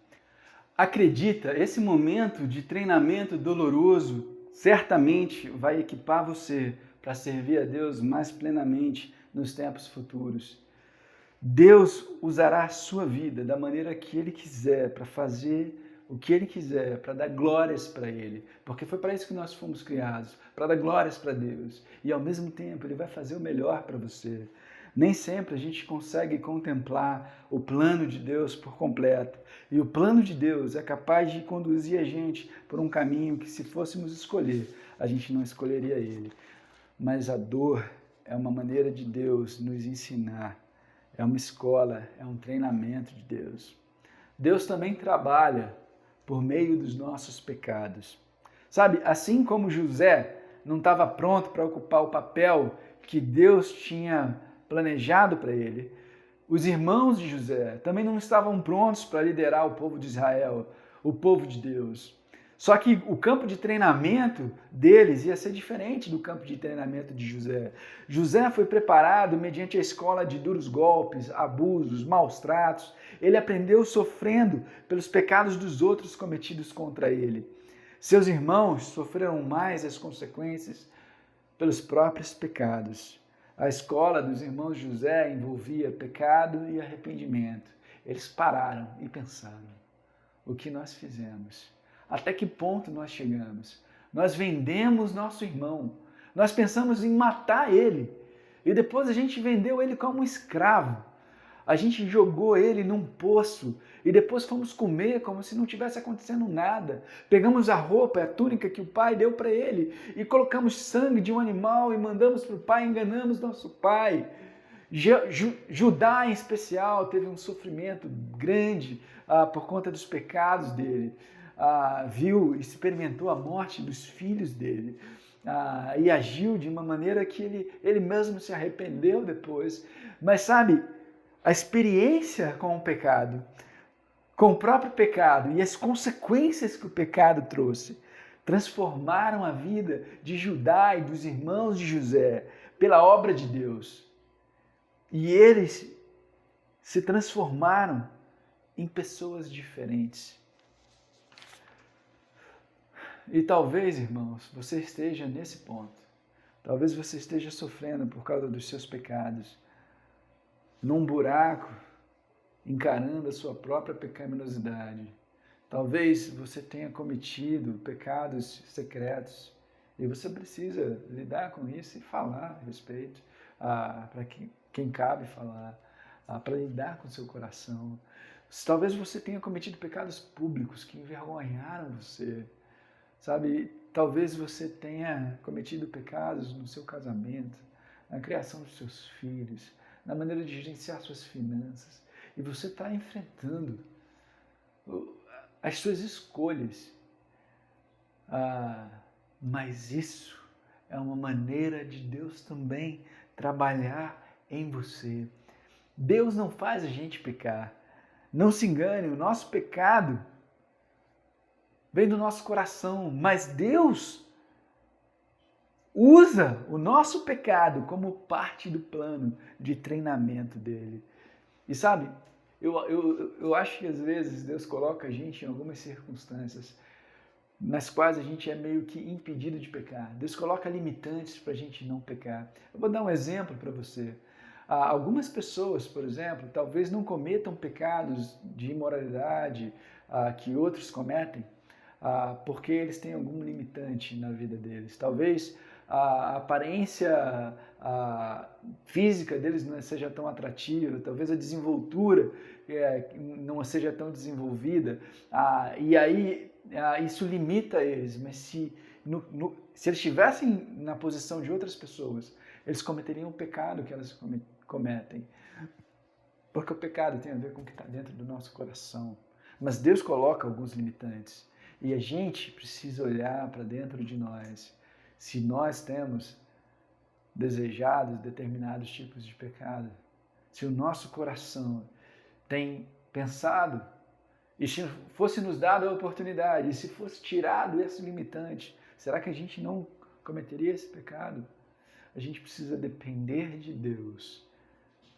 Acredita, esse momento de treinamento doloroso certamente vai equipar você para servir a Deus mais plenamente nos tempos futuros. Deus usará a sua vida da maneira que Ele quiser, para fazer o que Ele quiser, para dar glórias para Ele, porque foi para isso que nós fomos criados, para dar glórias para Deus. E ao mesmo tempo Ele vai fazer o melhor para você. Nem sempre a gente consegue contemplar o plano de Deus por completo. E o plano de Deus é capaz de conduzir a gente por um caminho que, se fôssemos escolher, a gente não escolheria ele. Mas a dor é uma maneira de Deus nos ensinar. É uma escola, é um treinamento de Deus. Deus também trabalha por meio dos nossos pecados. Sabe, assim como José não estava pronto para ocupar o papel que Deus tinha planejado para ele, os irmãos de José também não estavam prontos para liderar o povo de Israel, o povo de Deus. Só que o campo de treinamento deles ia ser diferente do campo de treinamento de José. José foi preparado mediante a escola de duros golpes, abusos, maus tratos. Ele aprendeu sofrendo pelos pecados dos outros cometidos contra ele. Seus irmãos sofreram mais as consequências pelos próprios pecados. A escola dos irmãos José envolvia pecado e arrependimento. Eles pararam e pensaram: o que nós fizemos? Até que ponto nós chegamos? Nós vendemos nosso irmão. Nós pensamos em matar ele. E depois a gente vendeu ele como um escravo. A gente jogou ele num poço e depois fomos comer como se não tivesse acontecendo nada. Pegamos a roupa, a túnica que o pai deu para ele e colocamos sangue de um animal e mandamos para o pai, enganamos nosso pai. Judá, em especial, teve um sofrimento grande por conta dos pecados dele. Viu, experimentou a morte dos filhos dele e agiu de uma maneira que ele mesmo se arrependeu depois. Mas sabe, a experiência com o pecado, com o próprio pecado e as consequências que o pecado trouxe, transformaram a vida de Judá e dos irmãos de José pela obra de Deus. E eles se transformaram em pessoas diferentes. E talvez, irmãos, você esteja nesse ponto. Talvez você esteja sofrendo por causa dos seus pecados, num buraco, encarando a sua própria pecaminosidade. Talvez você tenha cometido pecados secretos e você precisa lidar com isso e falar a respeito, para quem cabe falar, para lidar com o seu coração. Talvez você tenha cometido pecados públicos que envergonharam você. Sabe, talvez você tenha cometido pecados no seu casamento, na criação dos seus filhos, na maneira de gerenciar suas finanças. E você está enfrentando as suas escolhas. Mas isso é uma maneira de Deus também trabalhar em você. Deus não faz a gente pecar. Não se engane, o nosso pecado vem do nosso coração, mas Deus usa o nosso pecado como parte do plano de treinamento dele. E sabe, eu acho que às vezes Deus coloca a gente em algumas circunstâncias nas quais a gente é meio que impedido de pecar. Deus coloca limitantes para a gente não pecar. Eu vou dar um exemplo para você. Algumas pessoas, por exemplo, talvez não cometam pecados de imoralidade que outros cometem, porque eles têm algum limitante na vida deles. Talvez a aparência física deles não seja tão atrativa, talvez a desenvoltura não seja tão desenvolvida, e aí isso limita eles. Mas se eles estivessem na posição de outras pessoas, eles cometeriam o pecado que elas cometem, porque o pecado tem a ver com o que está dentro do nosso coração. Mas Deus coloca alguns limitantes. E a gente precisa olhar para dentro de nós. Se nós temos desejado determinados tipos de pecado, se o nosso coração tem pensado, e se fosse nos dado a oportunidade, e se fosse tirado esse limitante, será que a gente não cometeria esse pecado? A gente precisa depender de Deus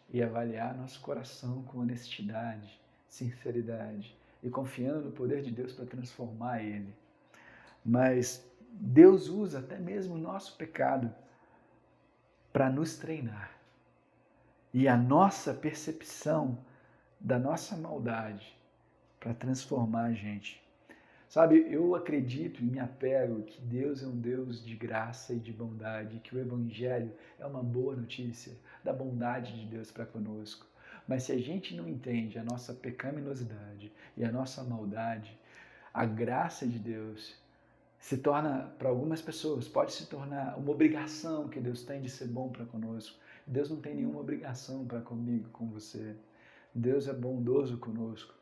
e avaliar nosso coração com honestidade, sinceridade, e confiando no poder de Deus para transformar ele. Mas Deus usa até mesmo o nosso pecado para nos treinar. E a nossa percepção da nossa maldade para transformar a gente. Sabe, eu acredito e me apego que Deus é um Deus de graça e de bondade, que o Evangelho é uma boa notícia da bondade de Deus para conosco. Mas se a gente não entende a nossa pecaminosidade e a nossa maldade, a graça de Deus se torna, para algumas pessoas, pode se tornar uma obrigação que Deus tem de ser bom para conosco. Deus não tem nenhuma obrigação para comigo, com você. Deus é bondoso conosco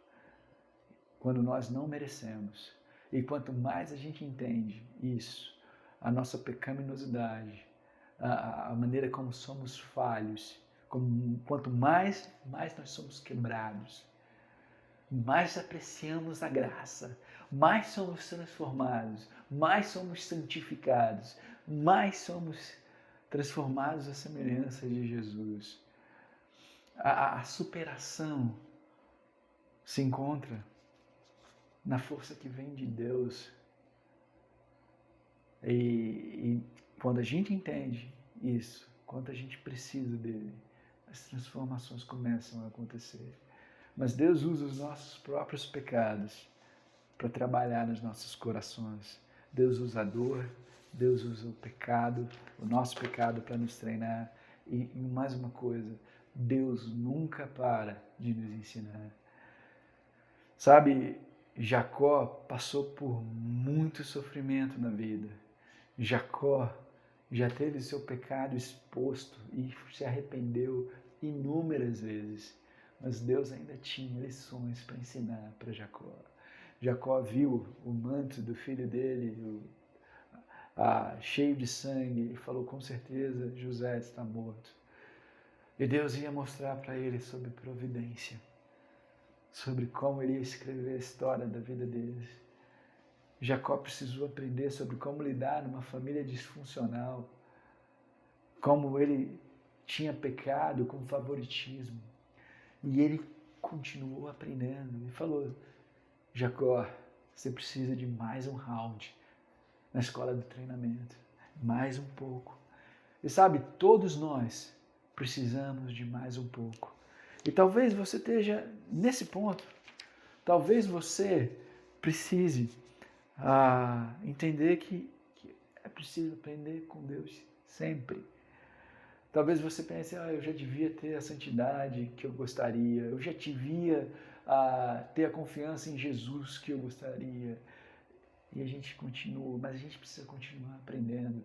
quando nós não merecemos. E quanto mais a gente entende isso, a nossa pecaminosidade, a maneira como somos falhos, quanto mais nós somos quebrados, mais apreciamos a graça, mais somos transformados, mais somos santificados, mais somos transformados à semelhança de Jesus. A superação se encontra na força que vem de Deus. E quando a gente entende isso, quando a gente precisa dele, as transformações começam a acontecer. Mas Deus usa os nossos próprios pecados para trabalhar nos nossos corações. Deus usa a dor, Deus usa o pecado, o nosso pecado para nos treinar. E mais uma coisa, Deus nunca para de nos ensinar. Sabe, Jacó passou por muito sofrimento na vida. Jacó já teve seu pecado exposto e se arrependeu inúmeras vezes. Mas Deus ainda tinha lições para ensinar para Jacó. Jacó viu o manto do filho dele cheio de sangue e falou, com certeza José está morto. E Deus ia mostrar para ele sobre providência, sobre como ele ia escrever a história da vida deles. Jacó precisou aprender sobre como lidar numa família disfuncional, como ele tinha pecado com favoritismo. E ele continuou aprendendo e falou, Jacó, você precisa de mais um round na escola do treinamento, mais um pouco. E sabe, todos nós precisamos de mais um pouco. E talvez você esteja nesse ponto, talvez você precise entender que é preciso aprender com Deus sempre. Talvez você pense, eu já devia ter a santidade que eu gostaria, eu já devia ter a confiança em Jesus que eu gostaria. E a gente continua, mas a gente precisa continuar aprendendo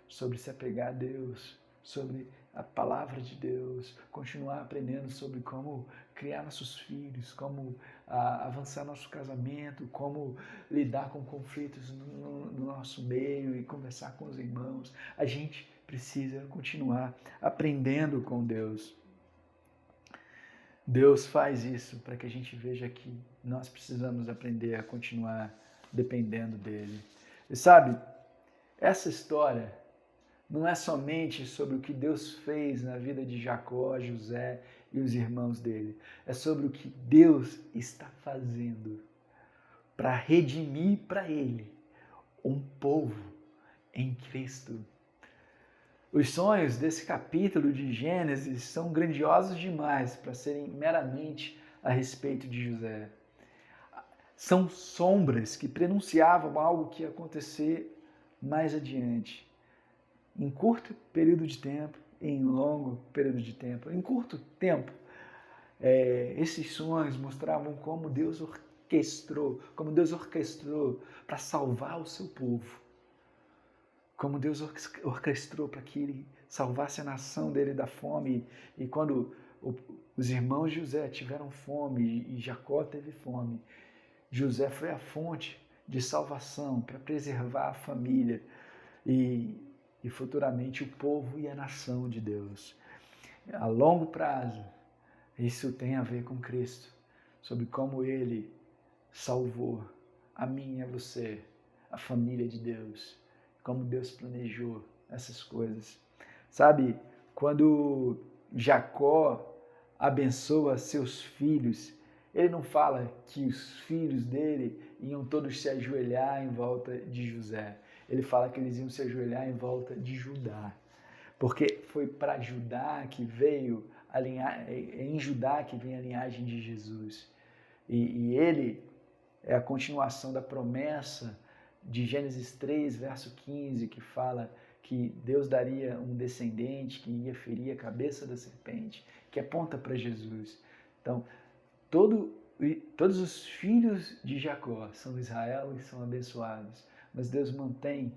sobre se apegar a Deus, sobre a palavra de Deus, continuar aprendendo sobre como criar nossos filhos, como avançar nosso casamento, como lidar com conflitos no nosso meio e conversar com os irmãos. A gente precisa continuar aprendendo com Deus. Deus faz isso para que a gente veja que nós precisamos aprender a continuar dependendo dele. E sabe, essa história não é somente sobre o que Deus fez na vida de Jacó, José e os irmãos dele. É sobre o que Deus está fazendo para redimir para ele um povo em Cristo. Os sonhos desse capítulo de Gênesis são grandiosos demais para serem meramente a respeito de José. São sombras que prenunciavam algo que ia acontecer mais adiante. Em curto período de tempo, em longo período de tempo. Em curto tempo, esses sonhos mostravam como Deus orquestrou para salvar o seu povo. Como Deus orquestrou para que ele salvasse a nação dele da fome. E quando os irmãos de José tiveram fome e Jacó teve fome, José foi a fonte de salvação para preservar a família e futuramente o povo e a nação de Deus. A longo prazo, isso tem a ver com Cristo, sobre como ele salvou a mim e a você, a família de Deus, como Deus planejou essas coisas. Sabe, quando Jacó abençoa seus filhos, ele não fala que os filhos dele iam todos se ajoelhar em volta de José. Ele fala que eles iam se ajoelhar em volta de Judá. Porque foi para Judá que veio em Judá que vem a linhagem de Jesus. E ele é a continuação da promessa de Gênesis 3, verso 15, que fala que Deus daria um descendente que ia ferir a cabeça da serpente, que aponta para Jesus. Então, todos os filhos de Jacó são Israel e são abençoados. Mas Deus mantém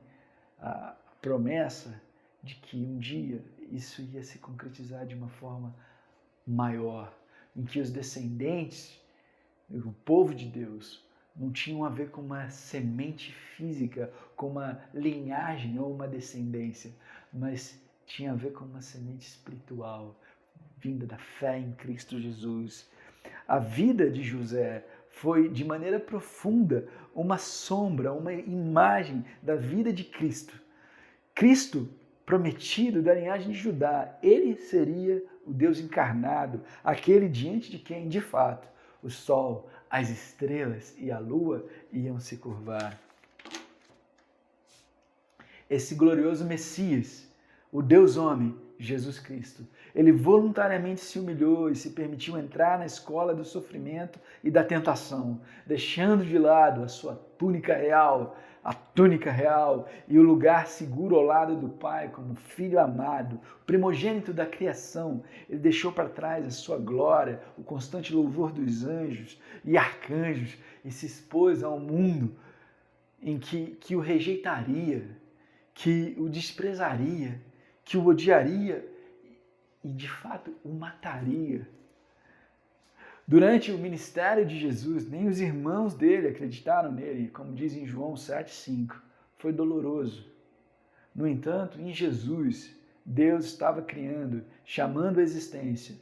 a promessa de que um dia isso ia se concretizar de uma forma maior, em que os descendentes, o povo de Deus, não tinham a ver com uma semente física, com uma linhagem ou uma descendência, mas tinha a ver com uma semente espiritual, vinda da fé em Cristo Jesus. A vida de José foi, de maneira profunda, uma sombra, uma imagem da vida de Cristo. Cristo, prometido da linhagem de Judá, ele seria o Deus encarnado, aquele diante de quem, de fato, o sol, as estrelas e a lua iam se curvar. Esse glorioso Messias, o Deus homem, Jesus Cristo, ele voluntariamente se humilhou e se permitiu entrar na escola do sofrimento e da tentação, deixando de lado a sua túnica real, a túnica real e o lugar seguro ao lado do Pai como filho amado, primogênito da criação. Ele deixou para trás a sua glória, o constante louvor dos anjos e arcanjos e se expôs a um mundo em que o rejeitaria, que o desprezaria, que o odiaria e, de fato, o mataria. Durante o ministério de Jesus, nem os irmãos dele acreditaram nele, como diz em João 7,5. Foi doloroso. No entanto, em Jesus, Deus estava criando, chamando à existência,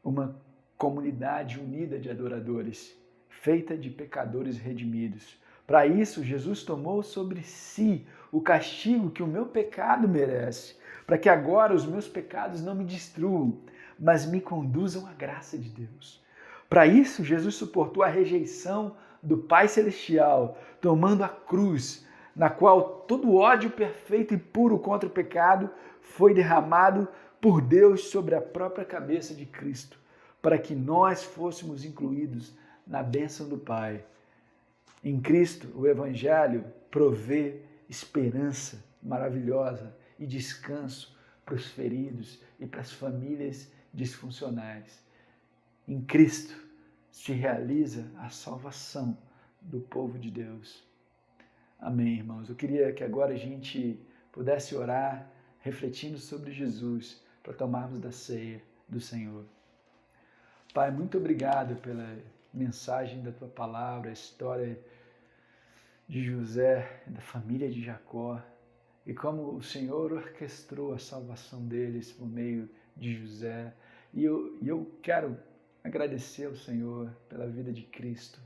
uma comunidade unida de adoradores, feita de pecadores redimidos. Para isso, Jesus tomou sobre si o castigo que o meu pecado merece, para que agora os meus pecados não me destruam, mas me conduzam à graça de Deus. Para isso, Jesus suportou a rejeição do Pai Celestial, tomando a cruz, na qual todo ódio perfeito e puro contra o pecado foi derramado por Deus sobre a própria cabeça de Cristo, para que nós fôssemos incluídos na bênção do Pai. Em Cristo, o Evangelho provê esperança maravilhosa e descanso para os feridos e para as famílias disfuncionais. Em Cristo se realiza a salvação do povo de Deus. Amém, irmãos. Eu queria que agora a gente pudesse orar refletindo sobre Jesus para tomarmos da ceia do Senhor. Pai, muito obrigado pela mensagem da Tua palavra, a história de José, da família de Jacó, e como o Senhor orquestrou a salvação deles por meio de José. E eu quero agradecer ao Senhor pela vida de Cristo,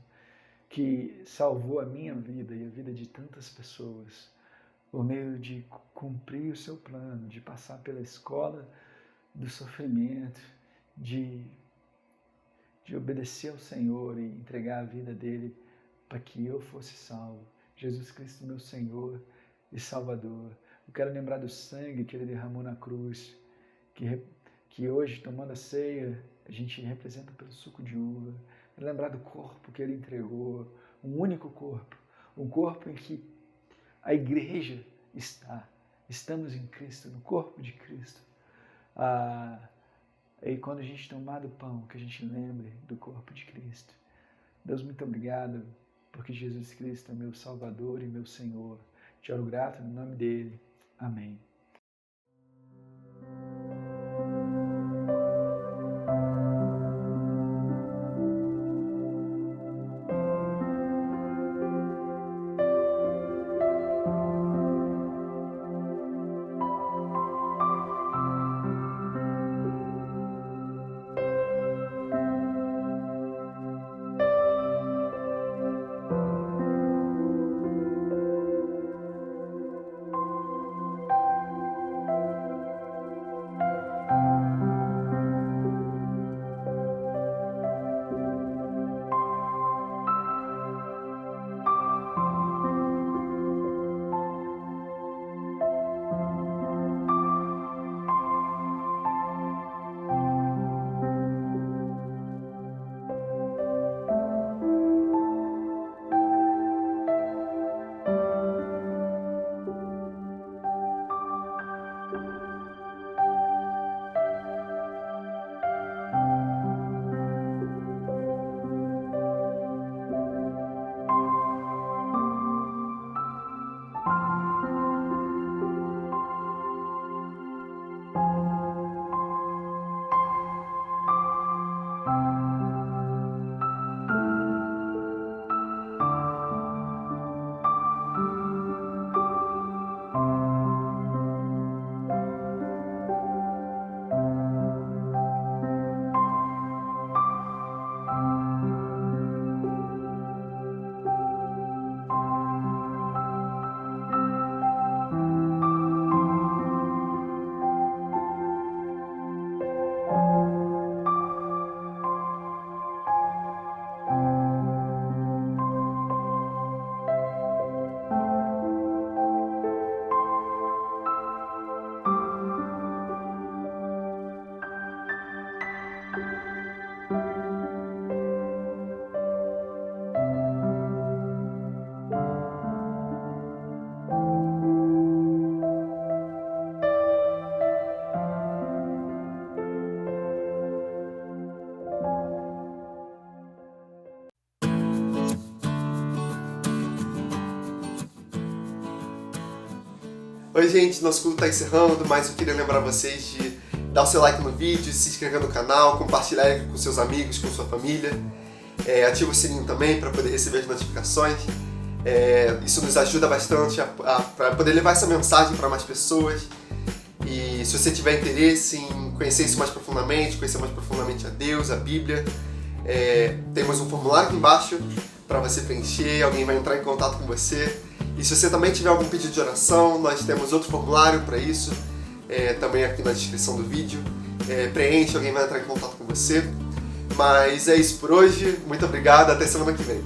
que salvou a minha vida e a vida de tantas pessoas, por meio de cumprir o seu plano, de passar pela escola do sofrimento, de obedecer ao Senhor e entregar a vida dele para que eu fosse salvo. Jesus Cristo, meu Senhor e Salvador. Eu quero lembrar do sangue que ele derramou na cruz, que hoje, tomando a ceia, a gente representa pelo suco de uva. Quero lembrar do corpo que ele entregou, um único corpo, um corpo em que a igreja está. Estamos em Cristo, no corpo de Cristo. E quando a gente tomar do pão, que a gente lembre do corpo de Cristo. Deus, muito obrigado, porque Jesus Cristo é meu Salvador e meu Senhor. Te oro grato no nome dele. Amém. Oi, gente, nosso culto está encerrando, mas eu queria lembrar vocês de dar o seu like no vídeo, se inscrever no canal, compartilhar ele com seus amigos, com sua família. Ativa o sininho também para poder receber as notificações. Isso nos ajuda bastante para poder levar essa mensagem para mais pessoas. E se você tiver interesse em conhecer isso mais profundamente, conhecer mais profundamente a Deus, a Bíblia, temos um formulário aqui embaixo para você preencher, alguém vai entrar em contato com você. E se você também tiver algum pedido de oração, nós temos outro formulário para isso, também aqui na descrição do vídeo. Preenche, alguém vai entrar em contato com você. Mas é isso por hoje, muito obrigado, até semana que vem.